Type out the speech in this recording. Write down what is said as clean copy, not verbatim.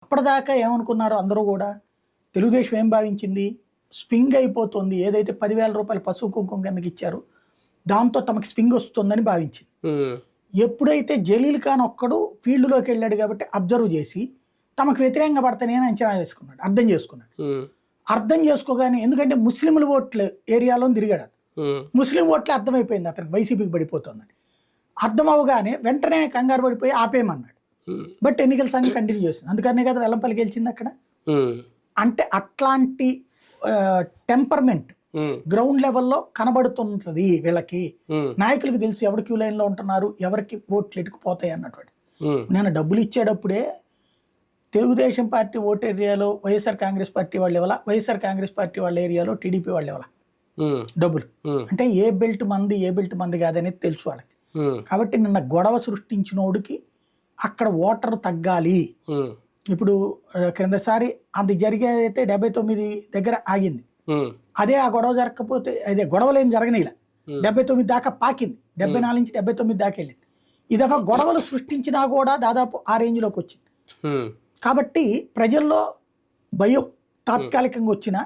అప్పటిదాకా ఏమనుకున్నారు అందరూ కూడా, తెలుగుదేశం ఏం భావించింది, స్వింగ్ అయిపోతుంది, ఏదైతే 10,000 రూపాయలు పసుపు కుంకుమ కిందకి ఇచ్చారో దాంతో తమకి స్వింగ్ వస్తుందని భావించింది. ఎప్పుడైతే జలీల్ ఖాన్ ఒక్కడు ఫీల్డ్లోకి వెళ్ళాడు కాబట్టి అబ్జర్వ్ చేసి తమకు వ్యతిరేకంగా పడతానే అని అంచనా వేసుకున్నాడు, అర్థం చేసుకున్నాడు. అర్థం చేసుకోగానే, ఎందుకంటే ముస్లింల ఓట్ల ఏరియాలో తిరిగాడు, ముస్లిం ఓట్లు అర్థమైపోయింది అతనికి వైసీపీకి పడిపోతుందని. అర్థం అవగానే వెంటనే కంగారు పడిపోయి ఆపేయమన్నాడు. బట్ ఎన్నికల సంఘం కంటిన్యూ చేస్తుంది, అందుకనే కదా వెల్లంపల్లి గెలిచింది అక్కడ. అంటే అట్లాంటి టెంపర్మెంట్ గ్రౌండ్ లెవెల్లో కనబడుతుంది వీళ్ళకి. నాయకులకు తెలుసు ఎవరు క్యూ లైన్ లో ఉంటున్నారు, ఎవరికి ఓట్లు ఎటుకుపోతాయి అన్నటువంటి. నేను డబ్బులు ఇచ్చేటప్పుడే తెలుగుదేశం పార్టీ ఓటు ఏరియాలో వైఎస్ఆర్ కాంగ్రెస్ పార్టీ వాళ్ళు ఇవ్వాల, వైఎస్ఆర్ కాంగ్రెస్ పార్టీ వాళ్ళ ఏరియాలో టీడీపీ వాళ్ళు ఇవ్వాల డబ్బులు. అంటే ఏ బెల్ట్ మంది కాదనేది తెలుసు వాళ్ళకి. కాబట్టి నిన్న గొడవ సృష్టించినోడికి అక్కడ ఓటర్ తగ్గాలి. ఇప్పుడు క్రిందసారి అది జరిగేదైతే 79 దగ్గర ఆగింది, అదే ఆ గొడవ జరగకపోతే, అదే గొడవలు ఏం జరగనిలా 79 దాకా పాకింది, 74 నుంచి 79 దాకా వెళ్ళింది. ఈ దఫా గొడవలు సృష్టించినా కూడా దాదాపు ఆ రేంజ్లోకి వచ్చింది. కాబట్టి ప్రజల్లో భయం తాత్కాలికంగా వచ్చినా